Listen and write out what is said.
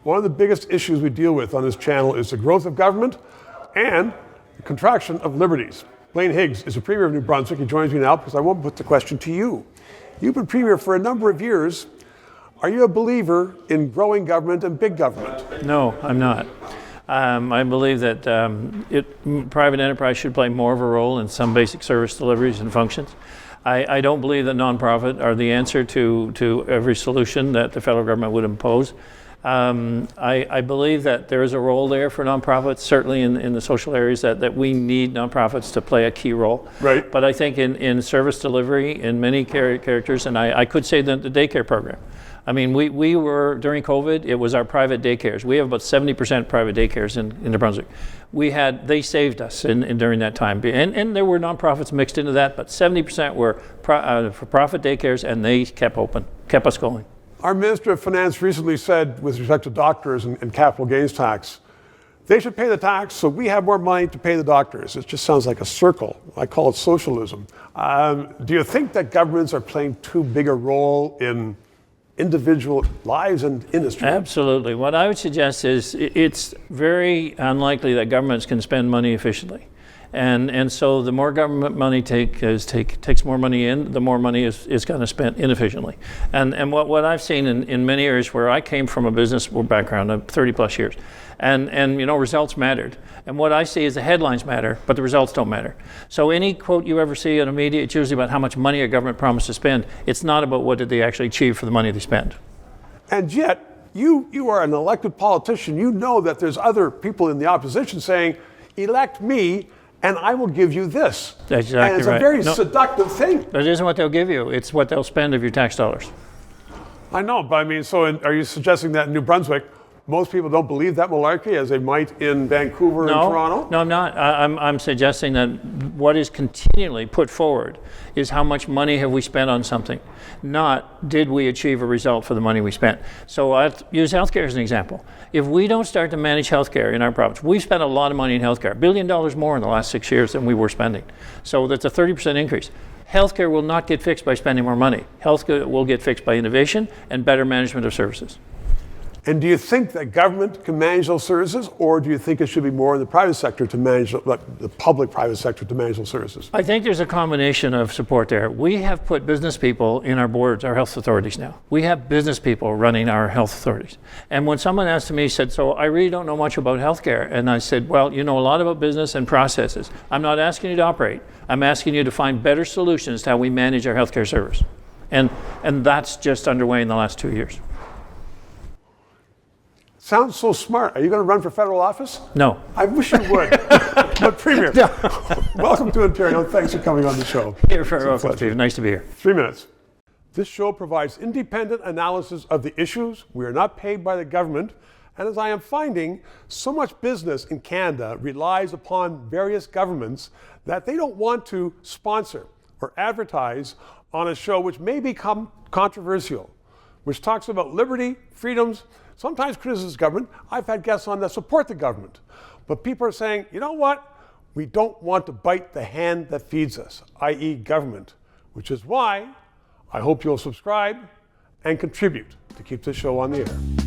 one of the biggest issues we deal with on this channel is the growth of government and the contraction of liberties. Blaine Higgs is the Premier of New Brunswick. He joins me now because I want to put the question to you. You've been Premier for a number of years. Are you a believer in growing government and big government? No, I'm not. I believe that private enterprise should play more of a role in some basic service deliveries and functions. I don't believe that nonprofit are the answer to every solution that the federal government would impose. I believe that there is a role there for nonprofits, certainly in the social areas that we need nonprofits to play a key role. Right. But I think in service delivery, in many characters, and I could say that the daycare program. I mean, we were, during COVID, it was our private daycares. We have about 70% private daycares in New Brunswick. They saved us during that time. And there were nonprofits mixed into that, but 70% were for profit daycares, and they kept open, kept us going. Our Minister of Finance recently said, with respect to doctors and capital gains tax, they should pay the tax so we have more money to pay the doctors. It just sounds like a circle. I call it socialism. Do you think that governments are playing too big a role in individual lives and industry? Absolutely. What I would suggest is it's very unlikely that governments can spend money efficiently. And so the more government money takes more money in, the more money is kind of spent inefficiently. And what I've seen in many areas where I came from a business background of 30 plus years, and results mattered. And what I see is the headlines matter, but the results don't matter. So any quote you ever see in the media, it's usually about how much money a government promised to spend. It's not about what did they actually achieve for the money they spend. And yet, you are an elected politician. You know that there's other people in the opposition saying, elect me, and I will give you this. That's exactly right. And it's a very seductive thing. But it isn't what they'll give you. It's what they'll spend of your tax dollars. I know, but I mean, so are you suggesting that in New Brunswick, most people don't believe that malarkey as they might in Vancouver and Toronto? No, I'm not. I'm suggesting that what is continually put forward is how much money have we spent on something, not did we achieve a result for the money we spent. So I'll use healthcare as an example. If we don't start to manage healthcare in our province, we've spent a lot of money in healthcare, $1 billion more in the last 6 years than we were spending. So that's a 30% increase. Healthcare will not get fixed by spending more money. Healthcare will get fixed by innovation and better management of services. And do you think that government can manage those services, or do you think it should be more in the private sector to manage, like the public-private sector to manage those services? I think there's a combination of support there. We have put business people in our boards, our health authorities now. We have business people running our health authorities. And when someone asked me, said, so I really don't know much about healthcare. And I said, well, you know a lot about business and processes. I'm not asking you to operate. I'm asking you to find better solutions to how we manage our healthcare service. And that's just underway in the last 2 years. Sounds so smart. Are you going to run for federal office? No. I wish you would. But Premier, welcome to Ontario. Thanks for coming on the show. You're very welcome, Steve. Nice to be here. 3 minutes. This show provides independent analysis of the issues. We are not paid by the government. And as I am finding, so much business in Canada relies upon various governments that they don't want to sponsor or advertise on a show which may become controversial, which talks about liberty, freedoms, sometimes criticizes government. I've had guests on that support the government. But people are saying, you know what? We don't want to bite the hand that feeds us, i.e. government, which is why I hope you'll subscribe and contribute to keep this show on the air.